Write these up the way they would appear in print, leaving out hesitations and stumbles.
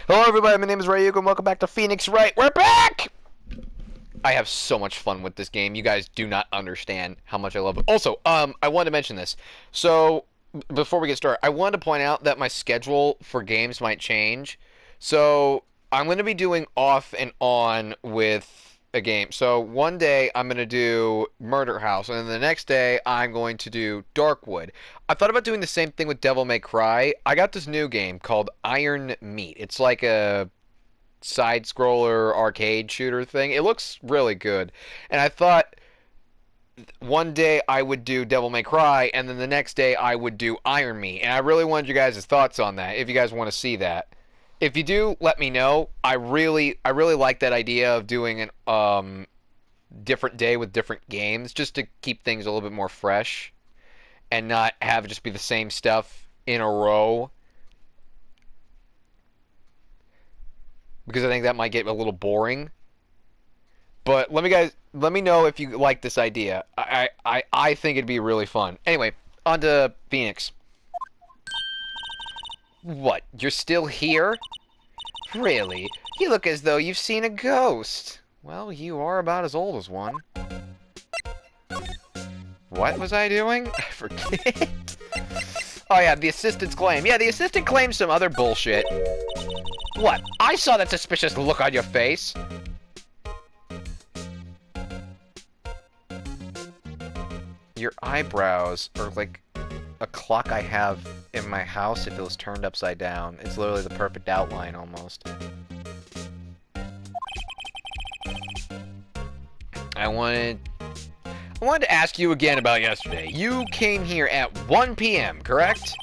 Hello everybody, my name is Wright, and welcome back to Phoenix Wright. We're back! I have so much fun with this game. You guys do not understand how much I love it. Also, I wanted to mention this. So, before we get started, I wanted to point out that my schedule for games might change. So, I'm going to be doing off and on with a game. So, one day I'm going to do Murder House, and then the next day I'm going to do Darkwood. I thought about doing the same thing with Devil May Cry. I got this new game called Iron Meat. It's like a side scroller arcade shooter thing. It looks really good. And I thought one day I would do Devil May Cry and then the next day I would do Iron Meat. And I really wanted you guys' thoughts on that if you guys want to see that. If you do, let me know. I really like that idea of doing an different day with different games just to keep things a little bit more fresh and not have it just be the same stuff in a row, because I think that might get a little boring. But let me know if you like this idea. I think it'd be really fun. Anyway, on to Phoenix. What? You're still here? Really? You look as though you've seen a ghost. Well, you are about as old as one. What was I doing? I forget. Oh yeah, the assistant's claim. Yeah, the assistant claims some other bullshit. What? I saw that suspicious look on your face. Your eyebrows are like a clock I have in my house if it was turned upside down. It's literally the perfect outline almost. I wanted to ask you again about yesterday. You came here at 1 p.m., correct?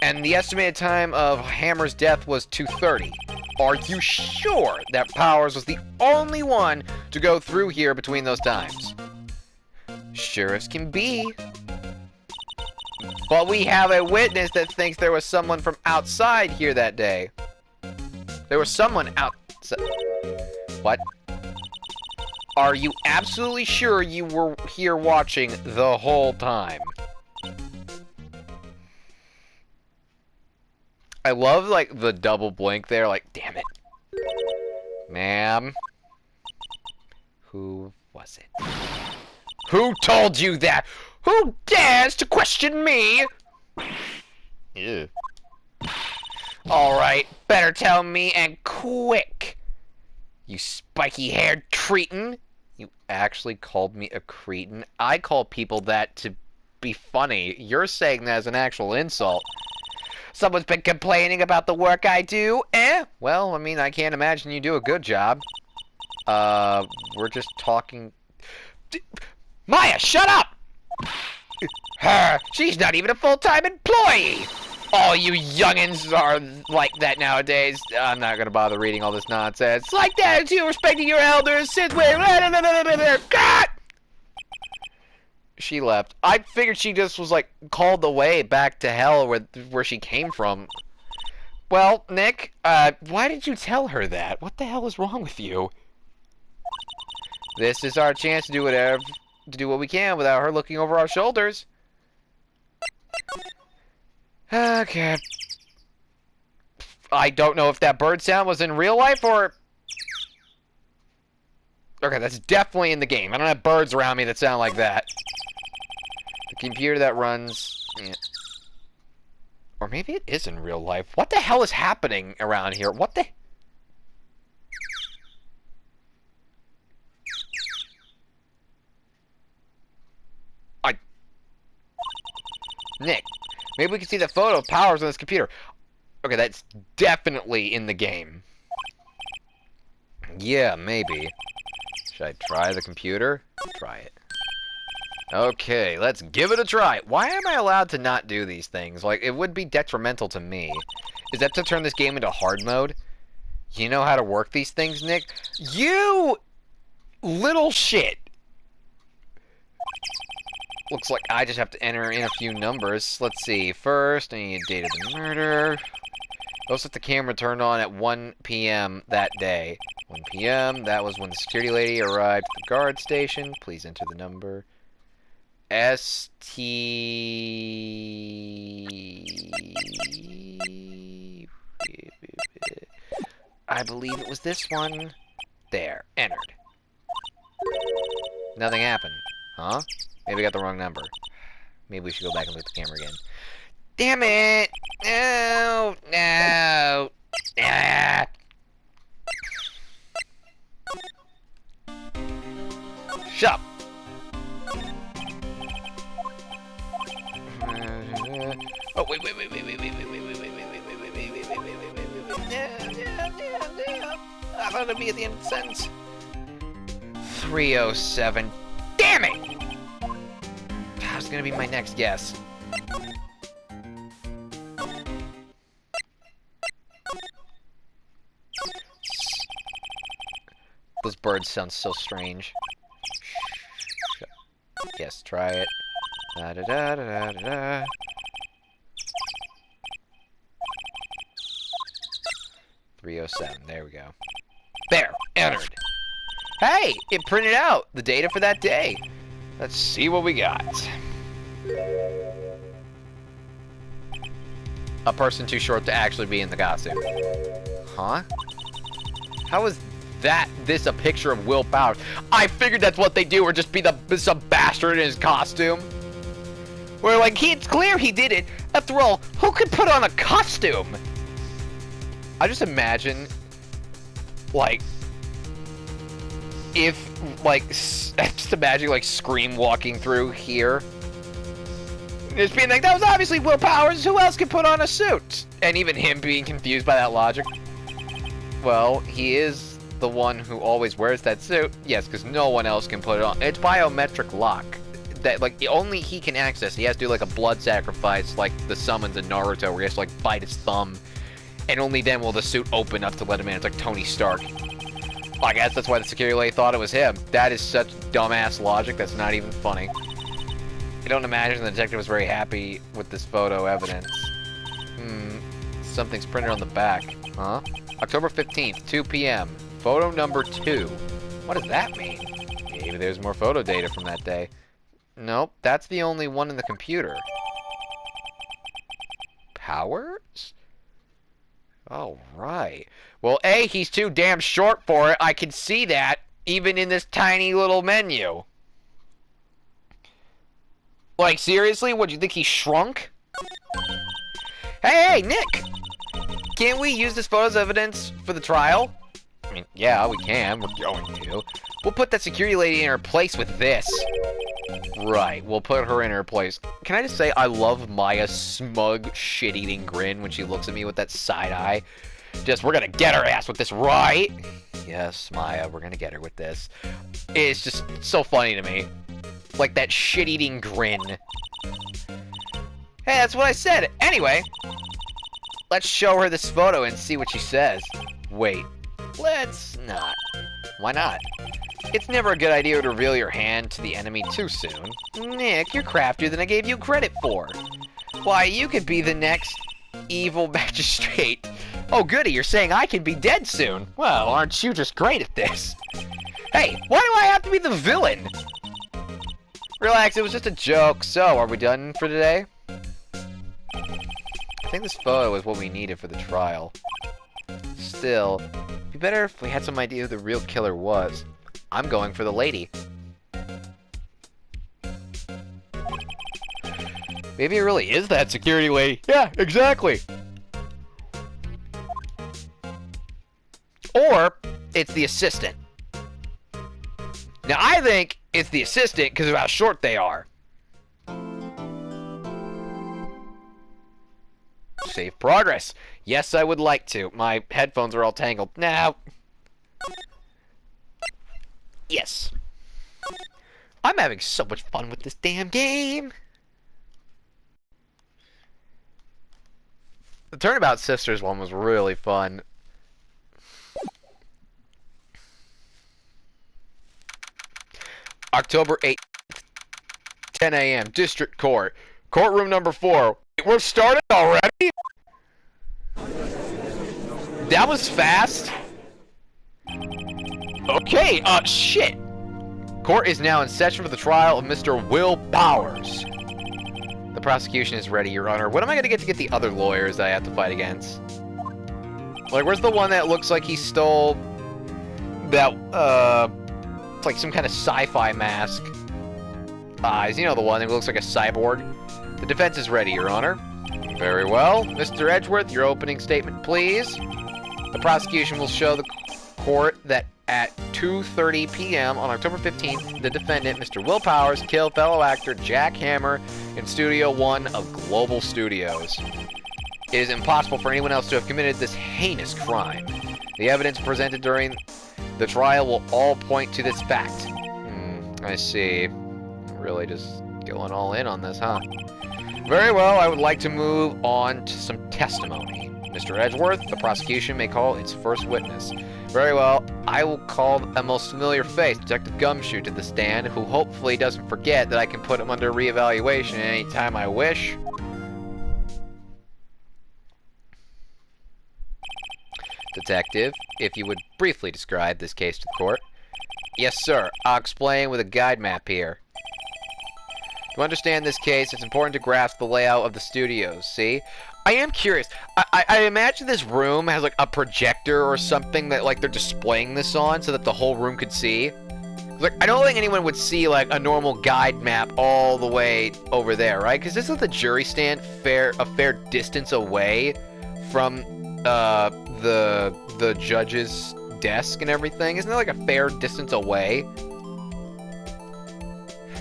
And the estimated time of Hammer's death was 2:30. Are you sure that Powers was the only one to go through here between those times? Sure as can be. But we have a witness that thinks there was someone from outside here that day. There was someone outside. What? Are you absolutely sure you were here watching the whole time? I love, like, the double blink there, like, damn it. Ma'am? Who was it? Who told you that? Who dares to question me? Ew. Alright, better tell me and quick. You spiky-haired cretin. You actually called me a cretin? I call people that to be funny. You're saying that as an actual insult. Someone's been complaining about the work I do, eh? Well, I mean, I can't imagine you do a good job. We're just talking... Maya, shut up! Her! She's not even a full-time employee! All you youngins are like that nowadays. I'm not gonna bother reading all this nonsense. Like that, you respecting your elders since we're... God! She left. I figured she just was, like, called away back to hell where she came from. Well, Nick, why did you tell her that? What the hell is wrong with you? This is our chance to do what we can without her looking over our shoulders. Okay. I don't know if that bird sound was in real life or... Okay, that's definitely in the game. I don't have birds around me that sound like that. The computer that runs... Yeah. Or maybe it is in real life. What the hell is happening around here? What the... Nick, maybe we can see the photo of Powers on this computer. Okay, that's definitely in the game. Yeah, maybe. Should I try the computer? Try it. Okay, let's give it a try. Why am I allowed to not do these things? Like, it would be detrimental to me. Is that to turn this game into hard mode? You know how to work these things, Nick? You little shit. Looks like I just have to enter in a few numbers. Let's see. First, I need date of the murder. Looks like the camera turned on at 1 p.m. that day. 1 p.m. That was when the security lady arrived at the guard station. Please enter the number. ST... I believe it was this one. There. Entered. Nothing happened. Huh? Maybe I got the wrong number. Maybe we should go back and look at the camera again. Damn it! No! No! Ah. Shut up! Oh, wait. No. I thought it'd be at the end of the sentence. 307. Damn it! That was gonna be my next guess. Those birds sound so strange. Yes, try it. Da da da da da da. .307. There we go. There! Entered! Hey! It printed out the data for that day. Let's see what we got. A person too short to actually be in the costume. Huh? How is this a picture of Will Powers? I figured that's what they do, or just be some bastard in his costume. Where, like, it's clear he did it. After all, who could put on a costume? I just imagine, like, if, like, just imagine, like, Scream walking through here. Just being like, that was obviously Will Powers, who else could put on a suit? And even him being confused by that logic. Well, he is the one who always wears that suit. Yes, because no one else can put it on. It's biometric lock. That, like, only he can access. He has to do, like, a blood sacrifice, like the summons in Naruto, where he has to, like, bite his thumb. And only then will the suit open up to let him in. It's like Tony Stark. I guess that's why the security lady thought it was him. That is such dumbass logic, that's not even funny. I don't imagine the detective was very happy with this photo evidence. Something's printed on the back. Huh? October 15th, 2 p.m. Photo number 2. What does that mean? Maybe there's more photo data from that day. Nope, that's the only one in the computer. Powers? Oh, right. Well, A, he's too damn short for it. I can see that, even in this tiny little menu. Like, seriously? What, do you think he shrunk? Hey, Nick! Can't we use this photo as evidence for the trial? I mean, yeah, we can. We're going to. We'll put that security lady in her place with this. Right, we'll put her in her place. Can I just say, I love Maya's smug, shit-eating grin when she looks at me with that side eye. Just, we're gonna get her ass with this, right? Yes, Maya, we're gonna get her with this. It's just so funny to me. Like that shit-eating grin. Hey, that's what I said. Anyway, let's show her this photo and see what she says. Wait, let's not. Why not? It's never a good idea to reveal your hand to the enemy too soon. Nick, you're craftier than I gave you credit for. Why, you could be the next evil magistrate. Oh, goody, you're saying I can be dead soon. Well, aren't you just great at this? Hey, why do I have to be the villain? Relax, it was just a joke. So, are we done for today? I think this photo is what we needed for the trial. Still, it'd be better if we had some idea who the real killer was. I'm going for the lady. Maybe it really is that security lady. Yeah, exactly. Or, it's the assistant. Now, I think it's the assistant because of how short they are. Save progress. Yes, I would like to. My headphones are all tangled. Now. Yes. I'm having so much fun with this damn game. The Turnabout Sisters one was really fun. October 8th, 10 a.m. District Court. Courtroom number 4. We're started already? That was fast. Okay, shit. Court is now in session for the trial of Mr. Will Powers. The prosecution is ready, Your Honor. When am I going to get the other lawyers that I have to fight against? Like, where's the one that looks like he stole that, it's like some kind of sci-fi mask? Eyes, you know the one that looks like a cyborg. The defense is ready, Your Honor. Very well. Mr. Edgeworth, your opening statement, please. The prosecution will show the court that at 2:30 p.m. on October 15th, the defendant, Mr. Will Powers, killed fellow actor Jack Hammer in Studio 1 of Global Studios. It is impossible for anyone else to have committed this heinous crime. The evidence presented during the trial will all point to this fact. I see. Really just going all in on this, huh? Very well, I would like to move on to some testimony. Mr. Edgeworth, the prosecution may call its first witness. Very well, I will call a most familiar face, Detective Gumshoe, to the stand, who hopefully doesn't forget that I can put him under reevaluation any time I wish. Detective, if you would briefly describe this case to the court. Yes, sir. I'll explain with a guide map here. To understand this case, it's important to grasp the layout of the studios, see? I am curious. I imagine this room has, like, a projector or something that, like, they're displaying this on so that the whole room could see. Like, I don't think anyone would see, like, a normal guide map all the way over there, right? Because isn't the jury stand a fair distance away from, the judge's desk and everything? Isn't it, like, a fair distance away?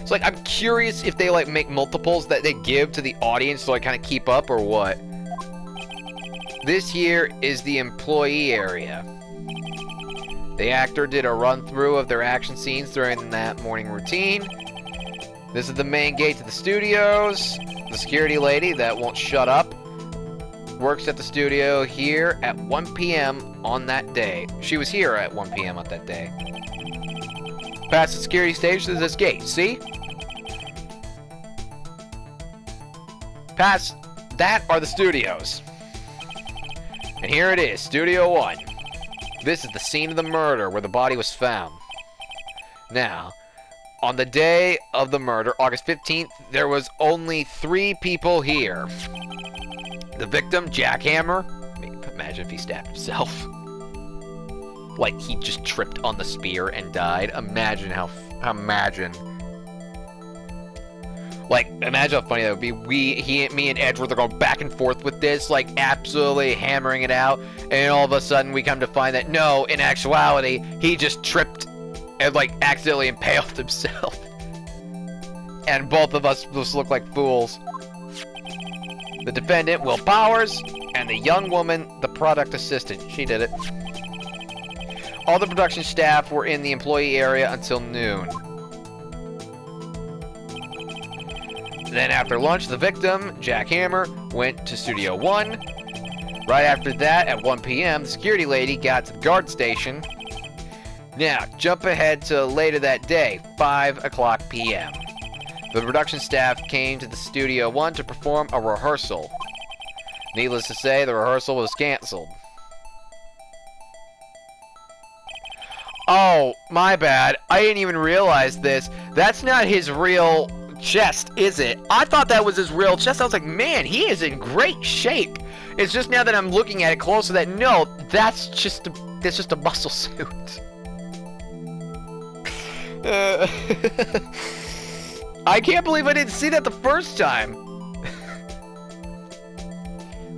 So, like, I'm curious if they, like, make multiples that they give to the audience to, like, kind of keep up or what. This here is the employee area. The actor did a run-through of their action scenes during that morning routine. This is the main gate to the studios. The security lady that won't shut up works at the studio here at 1 p.m. on that day. She was here at 1 p.m. on that day. Past the security stage to this gate, see? Past that are the studios. And here it is, Studio 1. This is the scene of the murder where the body was found. Now, on the day of the murder, August 15th, there was only 3 people here. The victim, Jack Hammer. Imagine if he stabbed himself. Like, he just tripped on the spear and died. Imagine Like, imagine how funny that would be. Me and Edgeworth are going back and forth with this, like, absolutely hammering it out, and all of a sudden we come to find that, no, in actuality, he just tripped and, like, accidentally impaled himself. And both of us just look like fools. The defendant, Will Powers, and the young woman, the product assistant. She did it. All the production staff were in the employee area until noon. Then after lunch, the victim, Jack Hammer, went to Studio 1. Right after that, at 1 p.m., the security lady got to the guard station. Now, jump ahead to later that day, 5 o'clock p.m. The production staff came to the Studio 1 to perform a rehearsal. Needless to say, the rehearsal was canceled. Oh, my bad. I didn't even realize this. That's not his real chest, is it? I thought that was his real chest. I was like, man, he is in great shape. It's just now that I'm looking at it closer that, no, that's just a muscle suit. I can't believe I didn't see that the first time.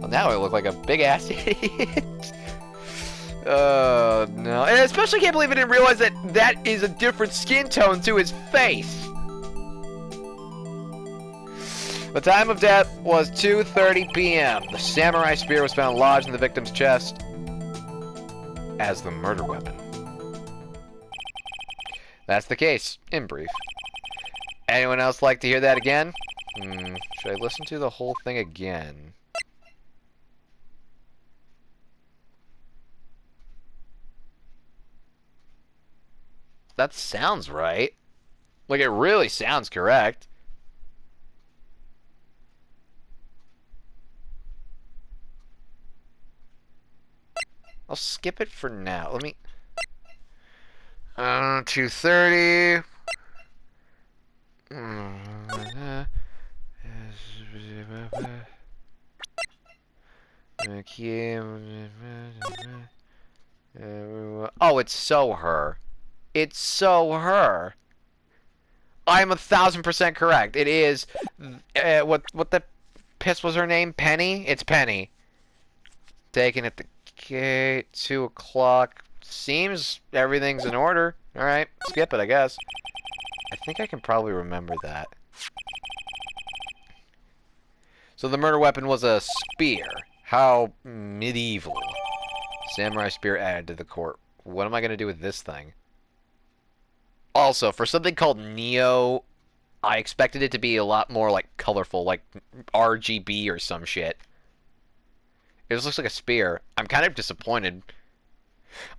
Well, now I look like a big-ass idiot. No. And I especially can't believe I didn't realize that that is a different skin tone to his face. The time of death was 2:30 p.m. The samurai spear was found lodged in the victim's chest as the murder weapon. That's the case, in brief. Anyone else like to hear that again? Should I listen to the whole thing again? That sounds right. Like, it really sounds correct. I'll skip it for now. Let me... 2:30... Oh, it's so her. It's so her. I'm 1,000% correct. It is. What the piss was her name? Penny? It's Penny. Taken at the gate. 2 o'clock. Seems everything's in order. Alright, skip it, I guess. I think I can probably remember that. So the murder weapon was a spear. How medieval. Samurai spear added to the court. What am I going to do with this thing? Also, for something called Neo, I expected it to be a lot more, like, colorful, like RGB or some shit. It just looks like a spear. I'm kind of disappointed.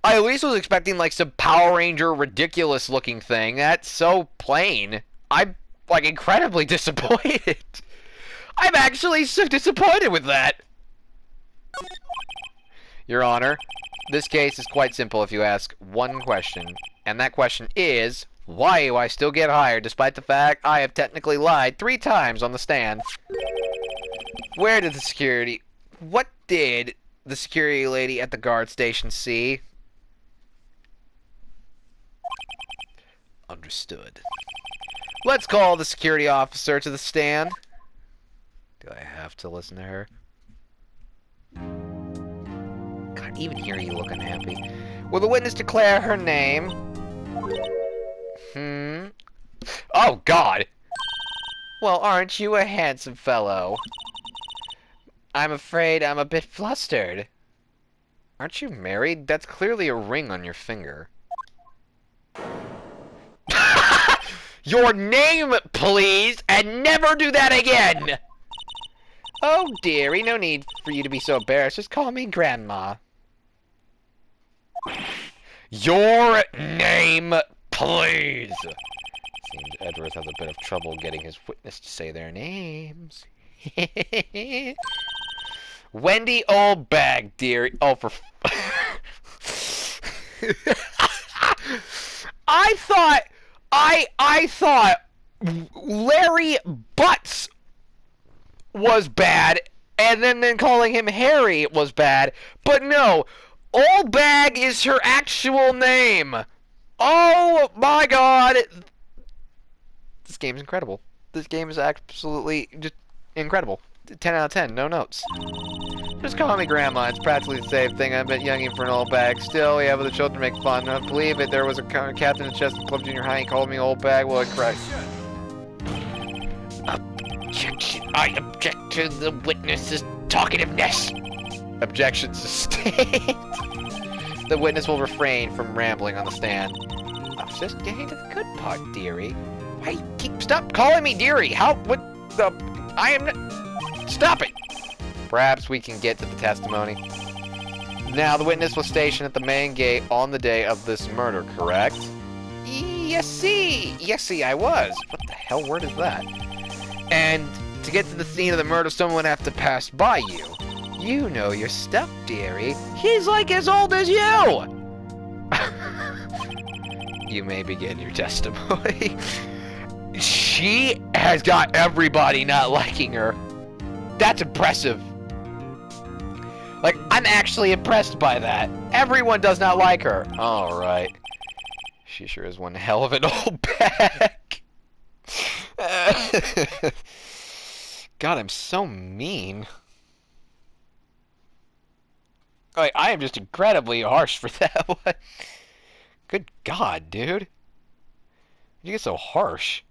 I at least was expecting, like, some Power Ranger ridiculous-looking thing. That's so plain. I'm, like, incredibly disappointed. I'm actually so disappointed with that. Your Honor, this case is quite simple if you ask one question. And that question is, why do I still get hired despite the fact I have technically lied 3 times on the stand? What did the security lady at the guard station see? Understood. Let's call the security officer to the stand. Do I have to listen to her? God, even here you look unhappy. Will the witness declare her name? Oh, God! Well, aren't you a handsome fellow? I'm afraid I'm a bit flustered. Aren't you married? That's clearly a ring on your finger. Your name, please, and never do that again! Oh, dearie, no need for you to be so embarrassed. Just call me Grandma. Your name, please! Seems Edgeworth has a bit of trouble getting his witness to say their names. Wendy Oldbag, dearie. Oh, for... I thought Larry Butts was bad, and then calling him Harry was bad. But no, Oldbag is her actual name. Oh my God. This game's incredible. This game is absolutely just incredible. 10 out of 10, no notes. Just call me Grandma. It's practically the same thing. I'm a bit youngin' for an old bag. Still, yeah, but the children make fun. I believe it. There was a captain in Chester Club Junior High. He called me old bag. Well, I correct. Objection. I object to the witness's talkativeness. Objection sustained. The witness will refrain from rambling on the stand. I was just getting to the good part, dearie. Why stop calling me dearie? What the... I am not... Stop it! Perhaps we can get to the testimony. Now, the witness was stationed at the main gate on the day of this murder, correct? Yes-see, I was. What the hell word is that? And to get to the scene of the murder, someone would have to pass by you. You know your stuff, dearie. He's like as old as you! You may begin your testimony. She has got everybody not liking her. That's impressive. Like, I'm actually impressed by that. Everyone does not like her. Alright. She sure is one hell of an old bag. God, I'm so mean. Like, I am just incredibly harsh for that one. Good God, dude. You get so harsh.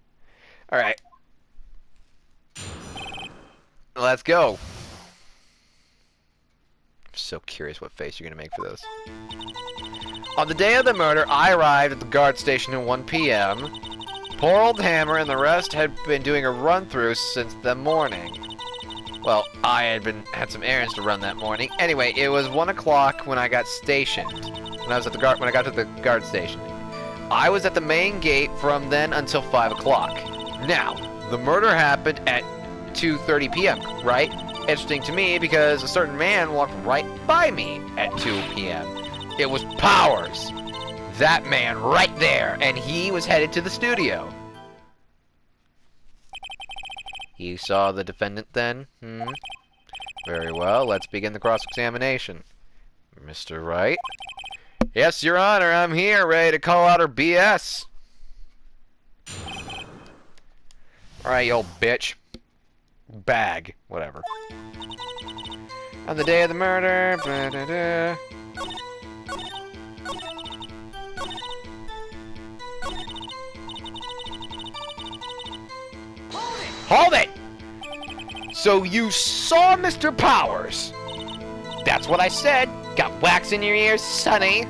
Alright. Let's go. I'm so curious what face you're gonna make for this. On the day of the murder, I arrived at the guard station at 1 p.m. Poor old Hammer and the rest had been doing a run-through since the morning. Well, I had some errands to run that morning. Anyway, it was 1 o'clock when I got stationed. When I got to the guard station. I was at the main gate from then until 5 o'clock. Now, the murder happened at 2:30 p.m., right? Interesting to me because a certain man walked right by me at 2 p.m. It was Powers. That man right there, and he was headed to the studio. You saw the defendant then? Very well, let's begin the cross-examination. Mr. Wright? Yes, Your Honor, I'm here, ready to call out her BS. Alright, you old bitch. Bag. Whatever. On the day of the murder... Blah, da, da. Hold it! So you saw Mr. Powers? That's what I said. Got wax in your ears, sonny.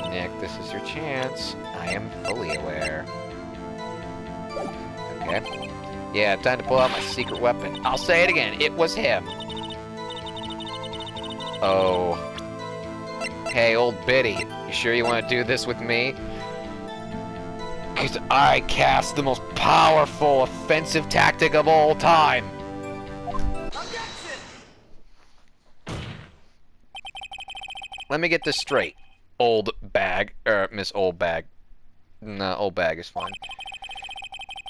Nick, this is your chance. I am fully aware. Okay. Yeah, time to pull out my secret weapon. I'll say it again. It was him. Oh. Hey, old biddy. You sure you want to do this with me? Because I cast the most powerful offensive tactic of all time. Let me get this straight. Old bag. Miss Old Bag. No, Old Bag is fine.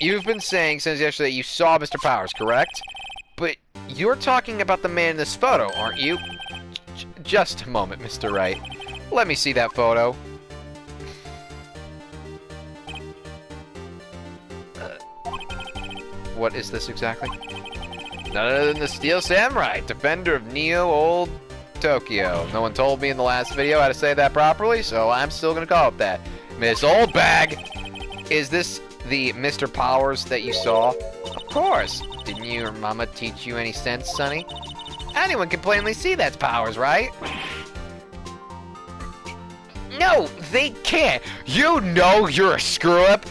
You've been saying since yesterday you saw Mr. Powers, correct? But you're talking about the man in this photo, aren't you? Just a moment, Mr. Wright. Let me see that photo. What is this exactly? None other than the Steel Samurai, defender of Neo Old Tokyo. No one told me in the last video how to say that properly, so I'm still gonna call it that. Miss Old Bag! Is this the Mr. Powers that you saw? Of course. Didn't your mama teach you any sense, sonny? Anyone can plainly see that's Powers, right? No, they can't. You know you're a screw-up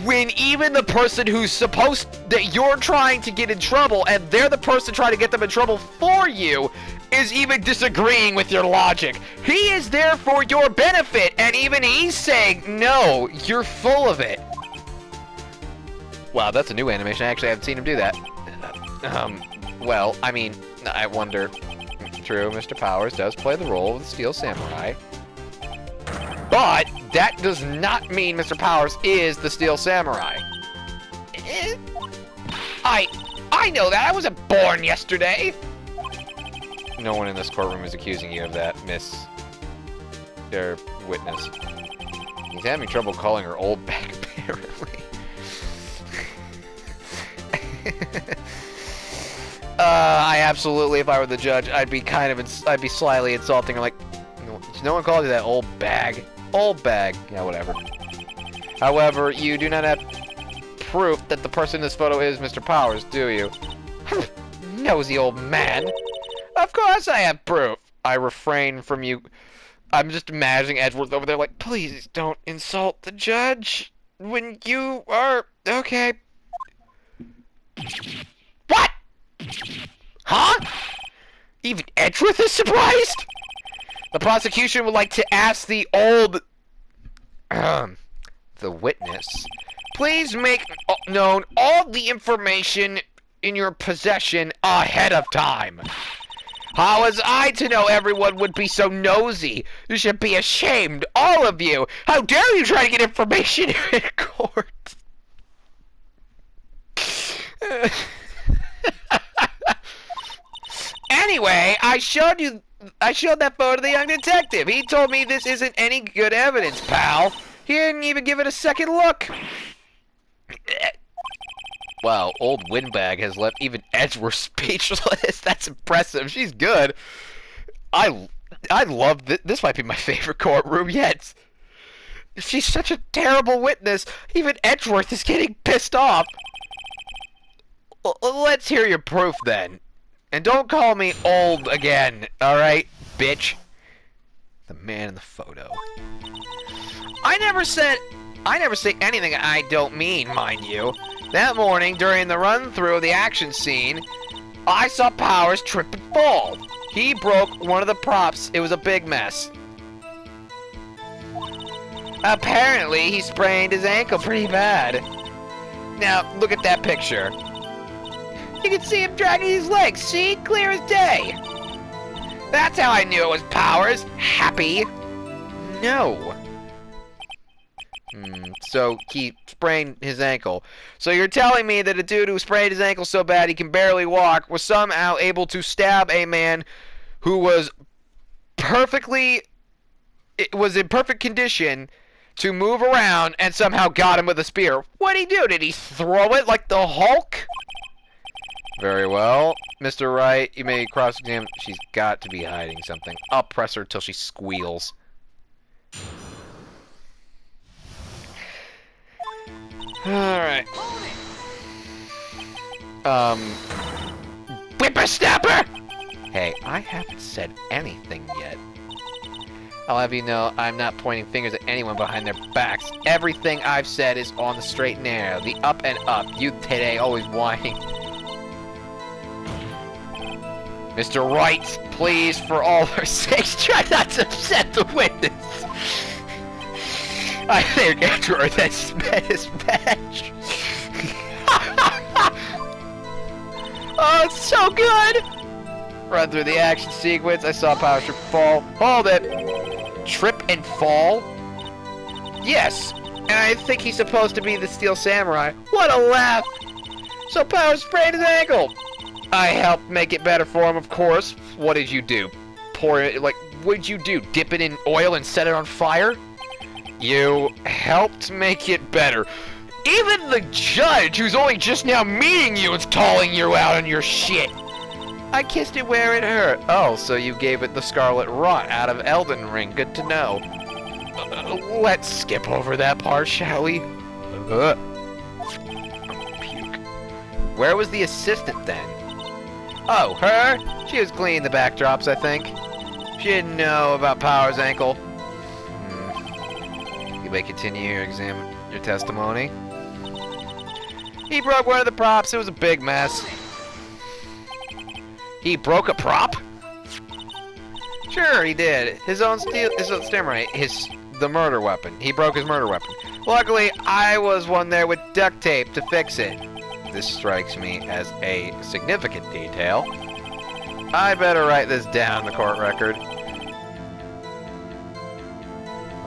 when even the person who's supposed that you're trying to get in trouble and they're the person trying to get them in trouble for you is even disagreeing with your logic. He is there for your benefit, and even he's saying, no, you're full of it. Wow, that's a new animation. I actually haven't seen him do that. Well, I mean, I wonder. True, Mr. Powers does play the role of the Steel Samurai. But that does not mean Mr. Powers is the Steel Samurai. I know that. I wasn't born yesterday. No one in this courtroom is accusing you of that, Miss... witness. He's having trouble calling her old bag, apparently. I absolutely, if I were the judge, I'd be slyly insulting her, like, no one called you that, old bag. Old bag. Yeah, whatever. However, you do not have proof that the person in this photo is Mr. Powers, do you? Nosy old man. Of course I have proof. I refrain from you. I'm just imagining Edgeworth over there like, please don't insult the judge when you are... Okay. What? Huh? Even Edgeworth is surprised? The prosecution would like to ask the old... the witness. Please make known all the information in your possession ahead of time. How was I to know everyone would be so nosy? You should be ashamed, all of you. How dare you try to get information in court? Anyway, I showed that photo to the young detective. He told me this isn't any good evidence, pal. He didn't even give it a second look. Wow, old Windbag has left even Edgeworth speechless. That's impressive. She's good. I love this. This might be my favorite courtroom yet. She's such a terrible witness. Even Edgeworth is getting pissed off. Let's hear your proof then. And don't call me old again, alright, bitch? The man in the photo. I never say anything I don't mean, mind you. That morning, during the run-through of the action scene, I saw Powers trip and fall. He broke one of the props. It was a big mess. Apparently, he sprained his ankle pretty bad. Now, look at that picture. You can see him dragging his legs, see? Clear as day. That's how I knew it was Powers. Happy. No. So he sprained his ankle. So you're telling me that a dude who sprained his ankle so bad he can barely walk was somehow able to stab a man who was in perfect condition to move around and somehow got him with a spear. What'd he do? Did he throw it like the Hulk? Very well. Mr. Wright, you may cross-examine. She's got to be hiding something. I'll press her till she squeals. Alright. Whippersnapper! Hey, I haven't said anything yet. I'll have you know I'm not pointing fingers at anyone behind their backs. Everything I've said is on the straight and narrow. The up and up. You today always whining. Mr. Wright, please, for all their sakes, try not to upset the witness. I think after that Spanish match. Oh, it's so good! Run through the action sequence. I saw Power Trip fall. Hold it. Trip and fall? Yes. And I think he's supposed to be the Steel Samurai. What a laugh! So Power sprained his ankle. I helped make it better for him, of course. What did you do? Pour it, like, what did you do? Dip it in oil and set it on fire? You helped make it better. Even the judge, who's only just now meeting you, is calling you out on your shit. I kissed it where it hurt. Oh, so you gave it the Scarlet Rot out of Elden Ring. Good to know. Let's skip over that part, shall we? Puke. Where was the assistant then? Oh, her? She was cleaning the backdrops, I think. She didn't know about Power's ankle. You may continue your testimony. He broke one of the props. It was a big mess. He broke a prop? Sure, he did. His own samurai, the murder weapon. He broke his murder weapon. Luckily, I was one there with duct tape to fix it. This strikes me as a significant detail. I'd better write this down in the court record. Well,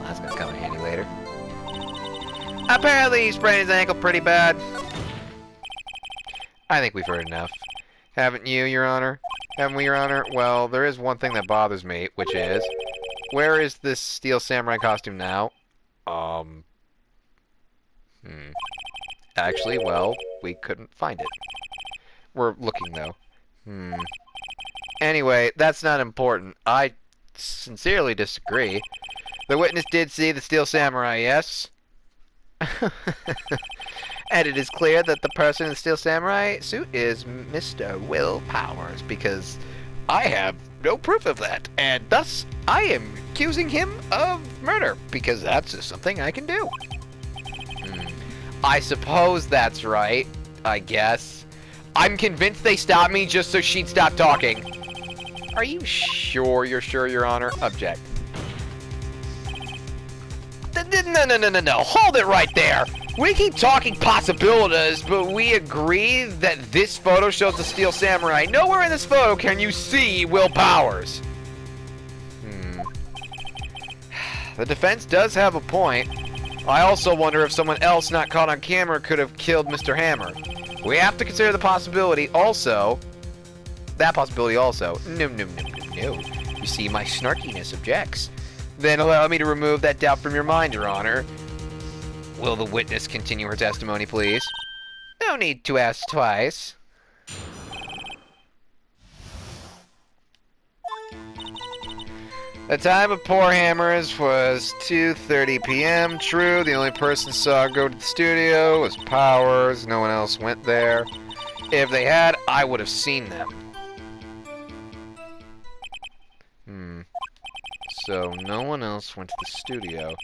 that's gonna come in handy later. Apparently, he sprained his ankle pretty bad. I think we've heard enough. Haven't you, Your Honor? Haven't we, Your Honor? Well, there is one thing that bothers me, which is, where is this Steel Samurai costume now? Actually, well, we couldn't find it. We're looking, though. Anyway, that's not important. I sincerely disagree. The witness did see the Steel Samurai, yes? And it is clear that the person in the Steel Samurai suit is Mr. Will Powers, because I have no proof of that, and thus I am accusing him of murder, because that's just something I can do. I suppose that's right, I guess. I'm convinced they stopped me just so she'd stop talking. Are you sure, Your Honor? Object. No, hold it right there! We keep talking possibilities, but we agree that this photo shows the Steel Samurai. Nowhere in this photo can you see Will Powers. The defense does have a point. I also wonder if someone else not caught on camera could have killed Mr. Hammer. We have to consider the possibility also. That possibility also. No. You see, my snarkiness objects. Then allow me to remove that doubt from your mind, Your Honor. Will the witness continue her testimony, please? No need to ask twice. The time of poor Hammers was 2:30 p.m. True, the only person saw her go to the studio was Powers. No one else went there. If they had, I would have seen them. So, no one else went to the studio.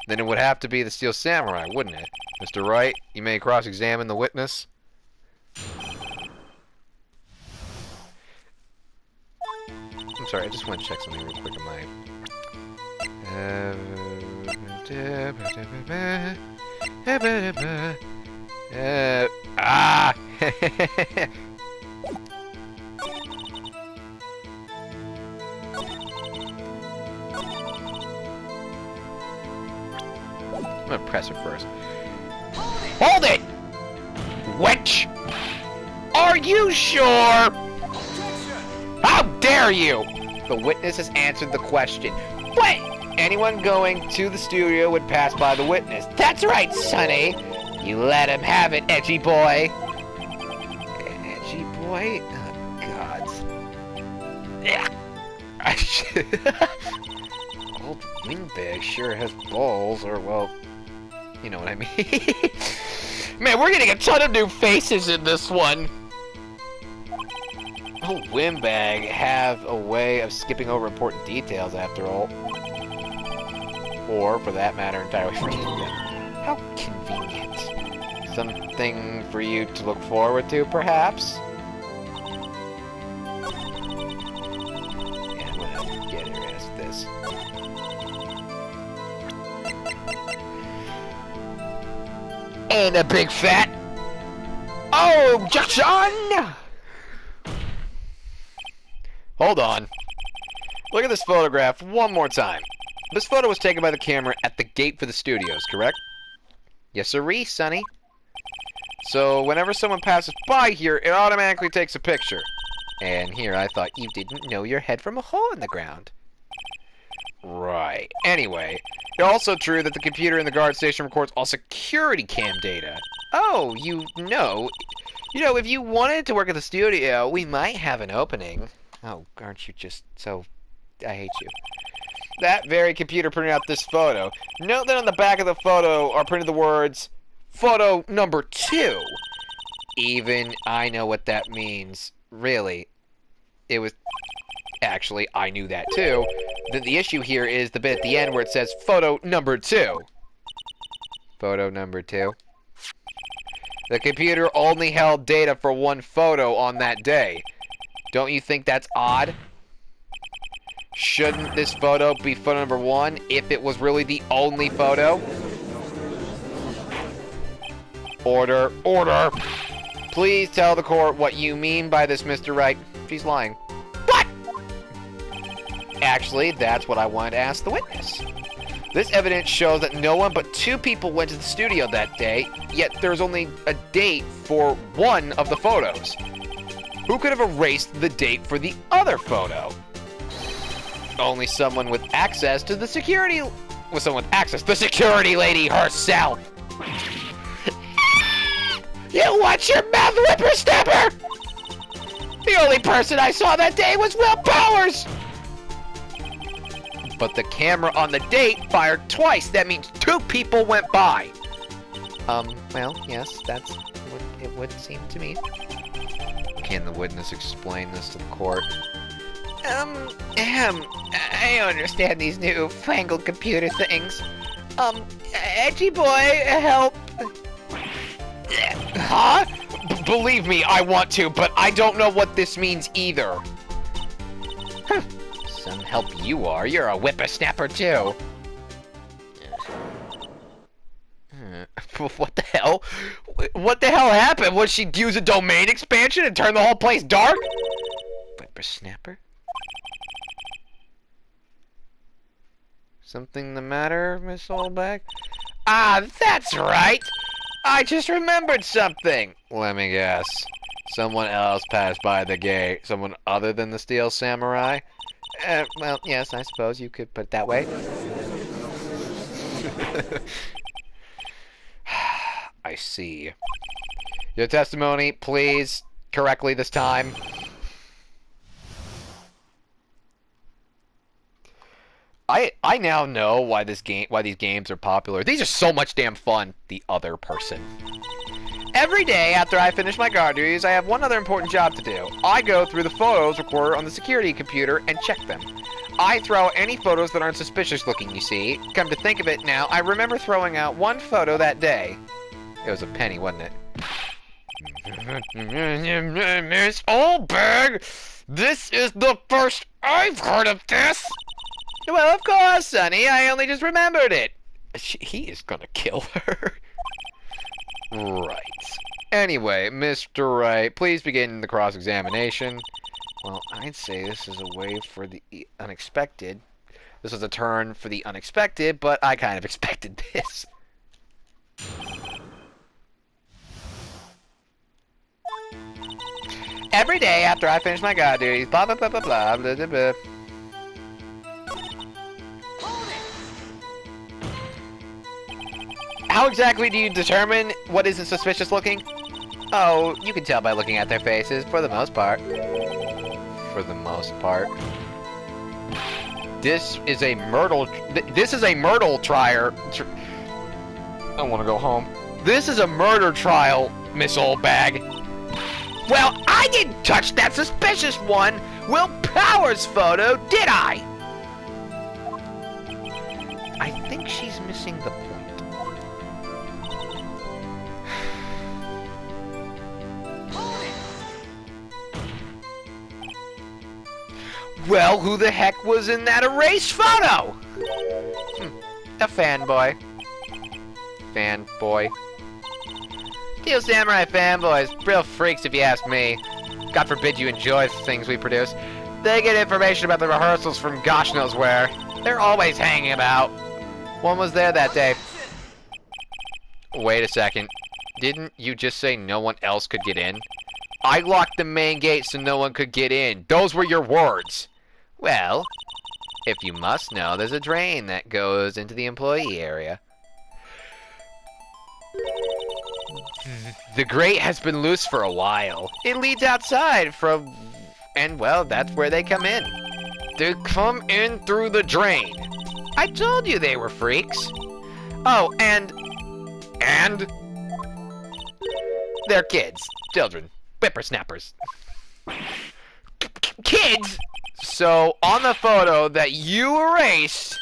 Then it would have to be the Steel Samurai, wouldn't it? Mr. Wright, you may cross-examine the witness. I'm sorry, I just want to check something real quick in my... I'm gonna press it first. Hold it! Wench! Are you sure? How dare you! The witness has answered the question. What? Anyone going to the studio would pass by the witness. That's right, Sonny. You let him have it, edgy boy. Edgy boy? Oh, God. Old windbag sure has balls, or, well, you know what I mean. Man, we're getting a ton of new faces in this one. Old windbag have a way of skipping over important details, after all. Or, for that matter, entirely forgetting them. How convenient. Something for you to look forward to, perhaps? Yeah, I'm gonna have to get her as this. And a big fat objection! Hold on. Look at this photograph one more time. This photo was taken by the camera at the gate for the studios, correct? Yes, sirree, Sonny. So, whenever someone passes by here, it automatically takes a picture. And here, I thought you didn't know your head from a hole in the ground. Right. Anyway, it's also true that the computer in the guard station records all security cam data. Oh, you know, if you wanted to work at the studio, we might have an opening. Oh, aren't you just so... I hate you. That very computer printed out this photo. Note that on the back of the photo are printed the words, photo number 2. Even I know what that means. Really. It was... Actually, I knew that too. The issue here is the bit at the end where it says, photo number 2. Photo number 2. The computer only held data for one photo on that day. Don't you think that's odd? Shouldn't this photo be photo number 1 if it was really the only photo? Order, order! Please tell the court what you mean by this, Mr. Wright. She's lying. What? Actually, that's what I wanted to ask the witness. This evidence shows that no one but 2 people went to the studio that day, yet there's only a date for one of the photos. Who could have erased the date for the other photo? Only someone with access to the security... With someone with access, the security lady herself! You watch your mouth, whippersnapper! The only person I saw that day was Will Powers! But the camera on the date fired twice. That means 2 people went by. Well, yes, that's what it would seem to me. Can the witness explain this to the court? I don't understand these new fangled computer things. Edgy boy, help. Huh? Believe me, I want to, but I don't know what this means either. Some help you are. You're a whippersnapper too. What the hell? What the hell happened? Would she use a domain expansion and turn the whole place dark? Whippersnapper? Something the matter, Miss Oldback? Ah, that's right! I just remembered something! Let me guess. Someone else passed by the gate. Someone other than the Steel Samurai? Well, yes, I suppose you could put it that way. I see. Your testimony, please, correctly this time. I now know why these games are popular. These are so much damn fun. The other person. Every day after I finish my guard duties, I have one other important job to do. I go through the photos recorded on the security computer and check them. I throw out any photos that aren't suspicious looking, you see. Come to think of it now, I remember throwing out one photo that day. It was a penny, wasn't it? Miss Oldberg, this is the first I've heard of this. Well, of course, Sonny. I only just remembered it. He is gonna kill her. Right. Anyway, Mr. Wright, please begin the cross-examination. Well, I'd say this is a way for the unexpected. This was a turn for the unexpected, but I kind of expected this. every day after I finish my guard duties. Blah, blah, blah, blah, blah, blah, blah, blah. How exactly do you determine what isn't suspicious looking? Oh, you can tell by looking at their faces, for the most part. For the most part. This is a Myrtle... This is a Myrtle trial... I want to go home. This is a murder trial, Miss Oldbag. Well, I didn't touch that suspicious one! Will Powers photo, did I? I think she's missing the point. Well, who the heck was in that erased photo? A fanboy. Fanboy. Steel Samurai fanboys, real freaks if you ask me. God forbid you enjoy the things we produce. They get information about the rehearsals from gosh knows where. They're always hanging about. One was there that day. Wait a second. Didn't you just say no one else could get in? I locked the main gate so no one could get in. Those were your words. Well, if you must know, there's a drain that goes into the employee area. The grate has been loose for a while. It leads outside from... And, well, that's where they come in. They come in through the drain. I told you they were freaks. Oh, and... They're kids. Children. Whippersnappers. Kids! So, on the photo that you erased,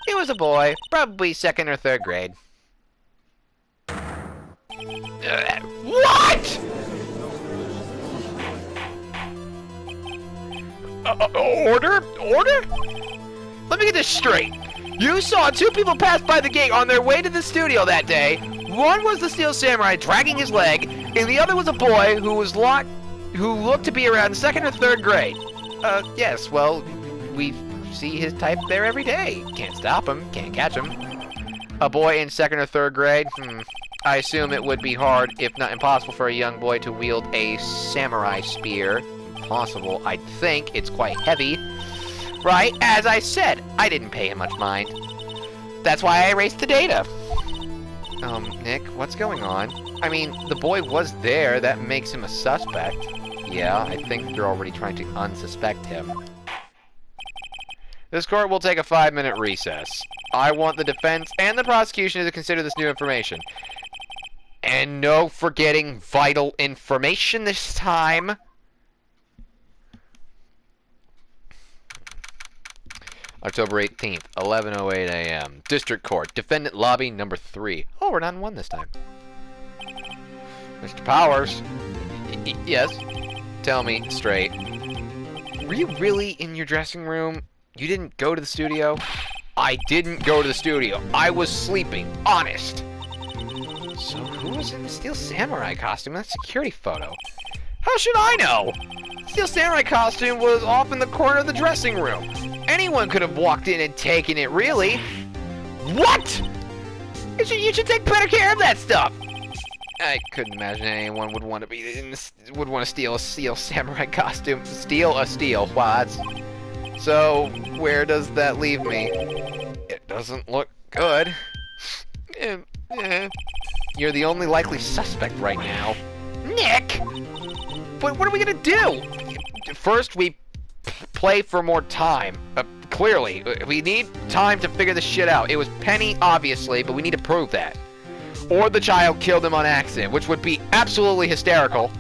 it was a boy, probably 2nd or 3rd grade. What?! Order? Order? Let me get this straight. You saw 2 people pass by the gate on their way to the studio that day. One was the Steel Samurai dragging his leg, and the other was a boy who looked to be around 2nd or 3rd grade. Yes, well, we see his type there every day. Can't stop him, can't catch him. A boy in 2nd or 3rd grade? I assume it would be hard, if not impossible, for a young boy to wield a samurai spear. Impossible, I'd think. It's quite heavy. Right, as I said, I didn't pay him much mind. That's why I erased the data. Nick, what's going on? I mean, the boy was there, that makes him a suspect. Yeah, I think you're already trying to unsuspect him. This court will take a 5-minute recess. I want the defense and the prosecution to consider this new information. And no forgetting vital information this time. October 18th, 11:08 a.m. District Court, Defendant Lobby number 3. Oh, we're not in 1 this time. Mr. Powers? Yes? Tell me straight. Were you really in your dressing room? You didn't go to the studio? I didn't go to the studio. I was sleeping. Honest. So who was in the Steel Samurai costume in that security photo? How should I know? Steel Samurai costume was off in the corner of the dressing room. Anyone could have walked in and taken it, really. What? You should take better care of that stuff. I couldn't imagine anyone would want to be in this, would want to steal a Steel Samurai costume. Steal a steel. What? So where does that leave me? It doesn't look good. You're the only likely suspect right now. Nick! But what are we gonna do? First, we play for more time. Clearly, we need time to figure this shit out. It was Penny, obviously, but we need to prove that. Or the child killed him on accident, which would be absolutely hysterical.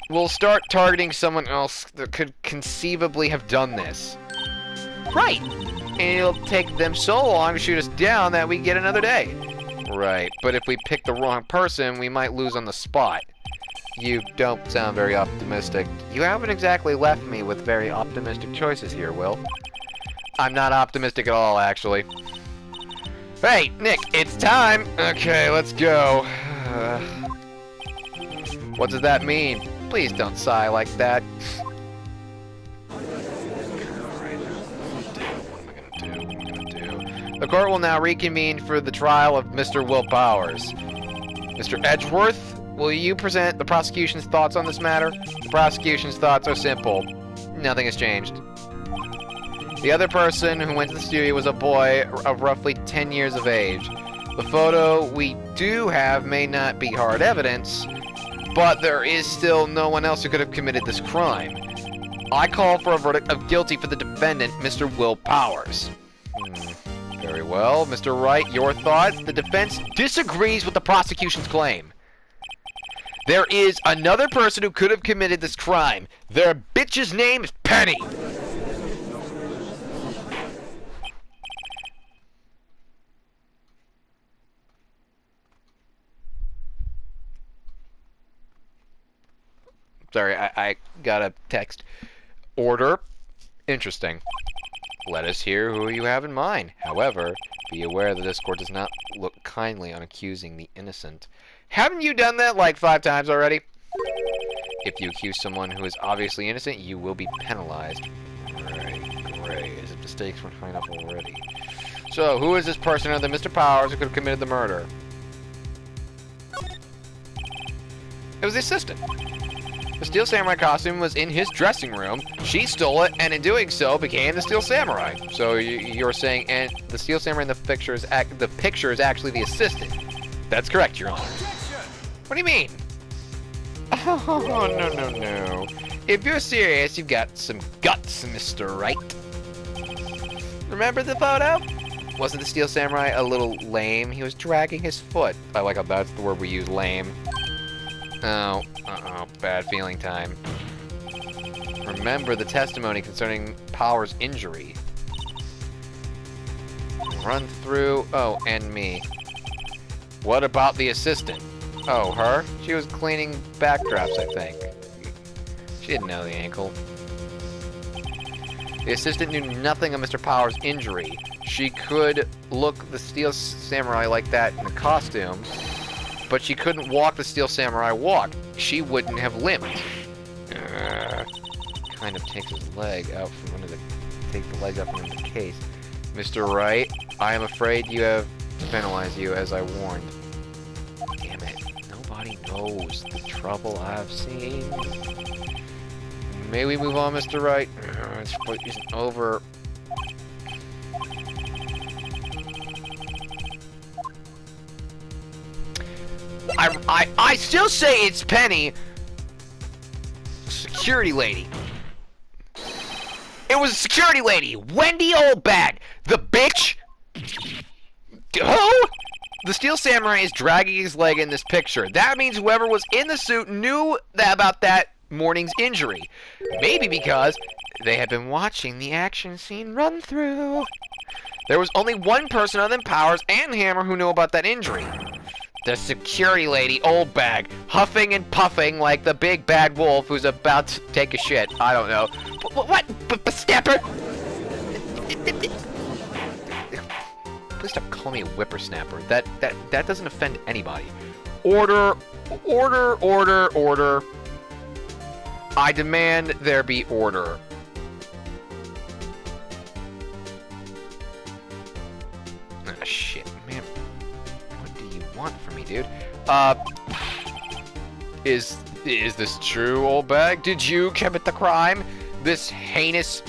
We'll start targeting someone else that could conceivably have done this. Right! And it'll take them so long to shoot us down that we get another day. Right, but if we pick the wrong person, we might lose on the spot. You don't sound very optimistic. You haven't exactly left me with very optimistic choices here, Will. I'm not optimistic at all, actually. Hey, Nick, it's time! Okay, let's go. What does that mean? Please don't sigh like that. The court will now reconvene for the trial of Mr. Will Powers. Mr. Edgeworth, will you present the prosecution's thoughts on this matter? The prosecution's thoughts are simple. Nothing has changed. The other person who went to the studio was a boy of roughly 10 years of age. The photo we do have may not be hard evidence, but there is still no one else who could have committed this crime. I call for a verdict of guilty for the defendant, Mr. Will Powers. Very well. Mr. Wright, your thoughts? The defense disagrees with the prosecution's claim. There is another person who could have committed this crime. Their bitch's name is Penny. Sorry, I got a text. Order. Interesting. Let us hear who you have in mind. However, be aware that this court does not look kindly on accusing the innocent. Haven't you done that like 5 times already? If you accuse someone who is obviously innocent, you will be penalized. Right, great. As if the stakes weren't high enough already. So, who is this person other than Mr. Powers who could have committed the murder? It was the assistant. The Steel Samurai costume was in his dressing room. She stole it, and in doing so, became the Steel Samurai. So you're saying, and the Steel Samurai in the picture is actually the assistant. That's correct, Your Honor. What do you mean? Oh, no. If you're serious, you've got some guts, Mr. Wright. Remember the photo? Wasn't the Steel Samurai a little lame? He was dragging his foot. I like how that's the word we use, lame. Oh, bad feeling time. Remember the testimony concerning Powers' injury. Run through, oh, and me. What about the assistant? Oh, her? She was cleaning backdrops, I think. She didn't know the ankle. The assistant knew nothing of Mr. Powers' injury. She could look the Steel Samurai like that in the costume, but she couldn't walk the Steel Samurai walk. She wouldn't have limped. Kind of takes his leg out from under the... Take the leg out from under the case. Mr. Wright, I am afraid you have to penalize you as I warned. Damn it. Nobody knows the trouble I've seen. May we move on, Mr. Wright? This fight isn't over. I still say it's Penny. Security lady. It was a security lady. Wendy Oldbag. The bitch. Who? The Steel Samurai is dragging his leg in this picture. That means whoever was in the suit knew about that morning's injury. Maybe because they had been watching the action scene run through. There was only one person other than Powers and Hammer who knew about that injury. The security lady, Oldbag, huffing and puffing like the big bad wolf who's about to take a shit. I don't know. What? Snapper? Please stop calling me a whippersnapper. That doesn't offend anybody. Order. I demand there be order. Ah, shit, man. What do you want from me, dude? Is this true, Oldbag? Did you commit the crime? This heinous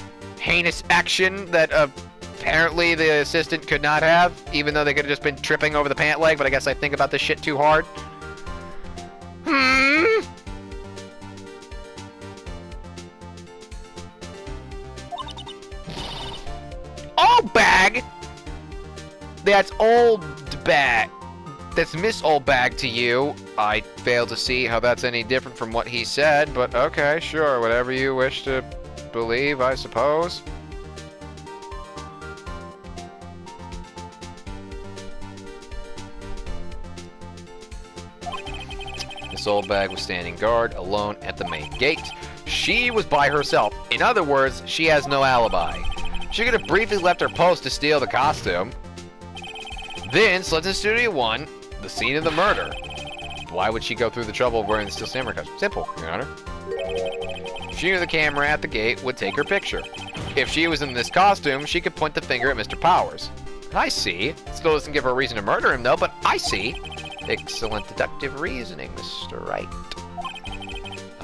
action that apparently the assistant could not have, even though they could have just been tripping over the pant leg, but I guess I think about this shit too hard. Oldbag? That's Oldbag. That's Miss Oldbag to you. I fail to see how that's any different from what he said, but okay, sure, whatever you wish to believe, I suppose. Miss Oldbag was standing guard, alone at the main gate. She was by herself. In other words, she has no alibi. She could have briefly left her post to steal the costume, then slipped into Studio 1, the scene of the murder. Why would she go through the trouble of wearing the Steel Samurai costume? Simple, Your Honor. She knew the camera at the gate would take her picture. If she was in this costume, she could point the finger at Mr. Powers. I see. Still doesn't give her a reason to murder him, though, but I see. Excellent deductive reasoning, Mr. Wright.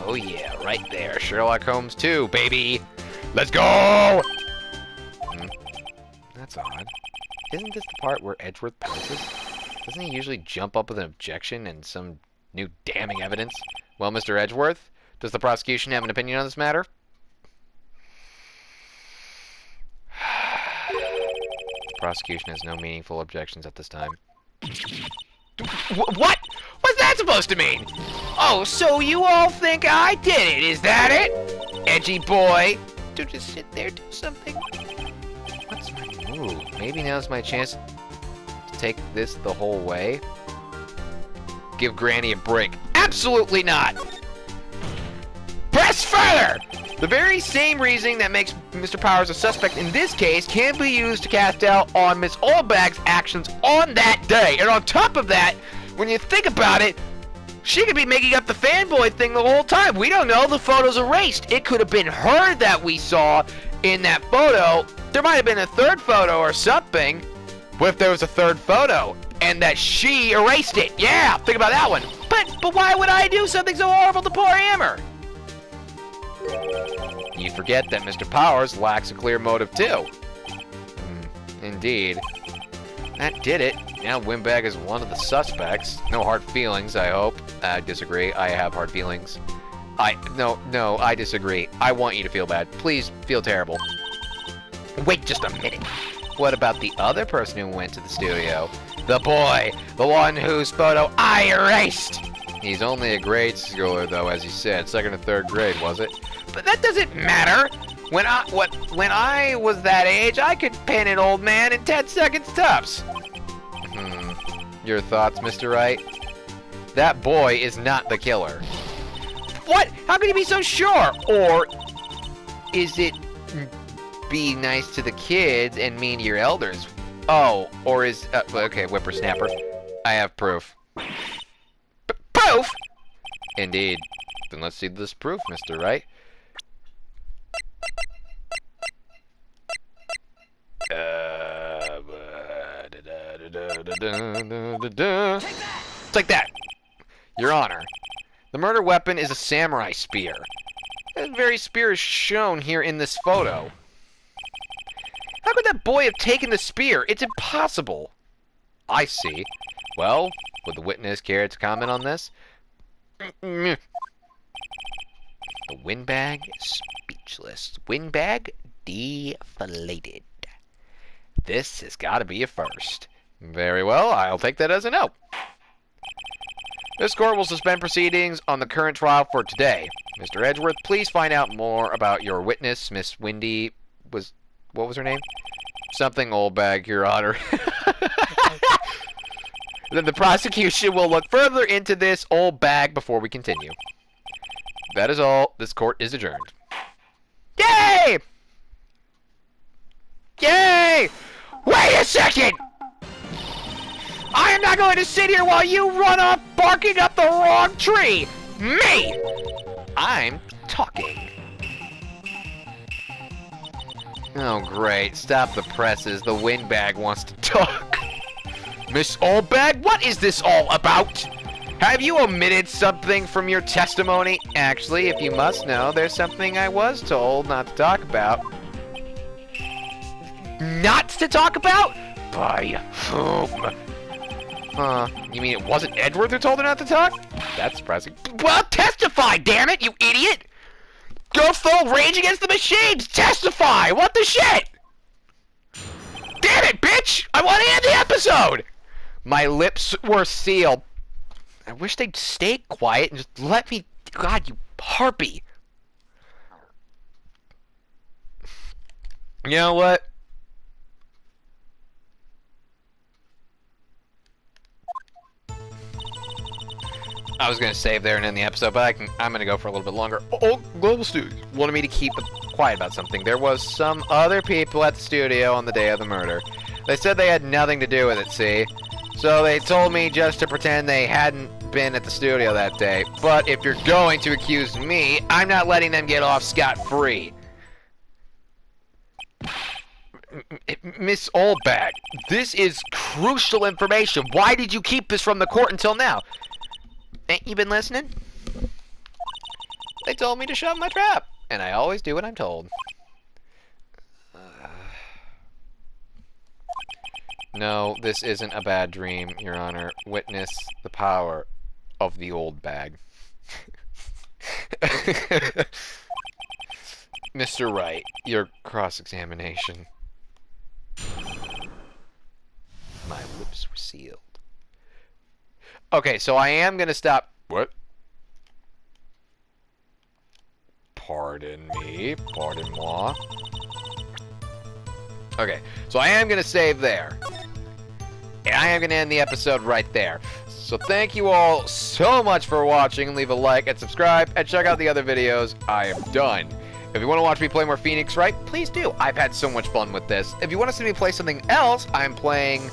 Oh yeah, right there. Sherlock Holmes 2, baby! Let's go! That's odd. Isn't this the part where Edgeworth pounces? Doesn't he usually jump up with an objection and some new damning evidence? Well, Mr. Edgeworth, does the prosecution have an opinion on this matter? The prosecution has no meaningful objections at this time. What? What's that supposed to mean? Oh, so you all think I did it, is that it? Edgy boy. Do just sit there, do something. What's my move? Maybe now's my chance to take this the whole way? Give Granny a break. Absolutely not! Press further! The very same reasoning that makes Mr. Powers a suspect in this case can be used to cast doubt on Miss Oldbag's actions on that day. And on top of that, when you think about it, she could be making up the fanboy thing the whole time. We don't know. The photo's erased. It could have been her that we saw in that photo. There might have been a third photo or something. What if there was a third photo and that she erased it? Yeah, think about that one. But why would I do something so horrible to poor Hammer? You forget that Mr. Powers lacks a clear motive too. Indeed. That did it. Now Windbag is one of the suspects. No hard feelings, I hope. I disagree. I have hard feelings. No, I disagree. I want you to feel bad. Please feel terrible. Wait just a minute. What about the other person who went to the studio? The boy! The one whose photo I erased! He's only a grade schooler, though, as you said. Second or third grade, was it? But that doesn't matter! When I was that age, I could pin an old man in 10 seconds tops. Your thoughts, Mr. Wright? That boy is not the killer. What? How can you be so sure? Or is it be nice to the kids and mean to your elders? Oh, or is... okay, whippersnapper. I have proof. Proof? Indeed. Then let's see this proof, Mr. Wright. It's like that. Your Honor, the murder weapon is a samurai spear. That very spear is shown here in this photo. How could that boy have taken the spear? It's impossible. I see. Well, would the witness care to comment on this? The windbag is speechless. Windbag deflated. This has got to be a first. Very well, I'll take that as a no. This court will suspend proceedings on the current trial for today. Mr. Edgeworth, please find out more about your witness, Miss Windy... What was her name? Something Oldbag, Your Honor. Then the prosecution will look further into this old bag before we continue. That is all. This court is adjourned. Yay! Yay! Wait a second! I am not going to sit here while you run off barking up the wrong tree! Me! I'm talking. Oh, great. Stop the presses. The windbag wants to talk. Miss Oldbag, what is this all about? Have you omitted something from your testimony? Actually, if you must know, there's something I was told not to talk about. Not to talk about? By whom? You mean it wasn't Edward who told her not to talk? That's surprising. Well, testify, damn it, you idiot! Go full Rage Against the Machines! Testify! What the shit? Damn it, bitch! I want to end the episode! My lips were sealed. I wish they'd stay quiet and just let me... God, you harpy. You know what? I was going to save there and end the episode, but I'm going to go for a little bit longer. Oh, Global Studios wanted me to keep quiet about something. There was some other people at the studio on the day of the murder. They said they had nothing to do with it, see? So they told me just to pretend they hadn't been at the studio that day. But if you're going to accuse me, I'm not letting them get off scot-free. Miss Oldbag, this is crucial information. Why did you keep this from the court until now? Ain't you been listening? They told me to shove my trap, and I always do what I'm told. No, this isn't a bad dream, Your Honor. Witness the power of the old bag. Mr. Wright, your cross-examination. My lips were sealed. Okay, so I am gonna stop. What? Pardon me. Pardon moi. Okay, so I am gonna save there. And I am gonna end the episode right there. So thank you all so much for watching. Leave a like and subscribe and check out the other videos. I am done. If you want to watch me play more Phoenix Wright, please do. I've had so much fun with this. If you want to see me play something else, I'm playing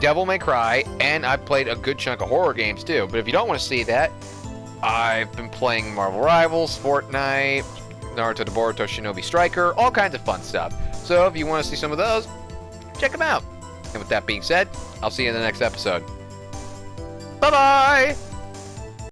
Devil May Cry, and I've played a good chunk of horror games too. But if you don't want to see that, I've been playing Marvel Rivals, Fortnite, Naruto to Boruto Shinobi Striker, all kinds of fun stuff. So if you want to see some of those, check them out. And with that being said, I'll see you in the next episode. Bye-bye!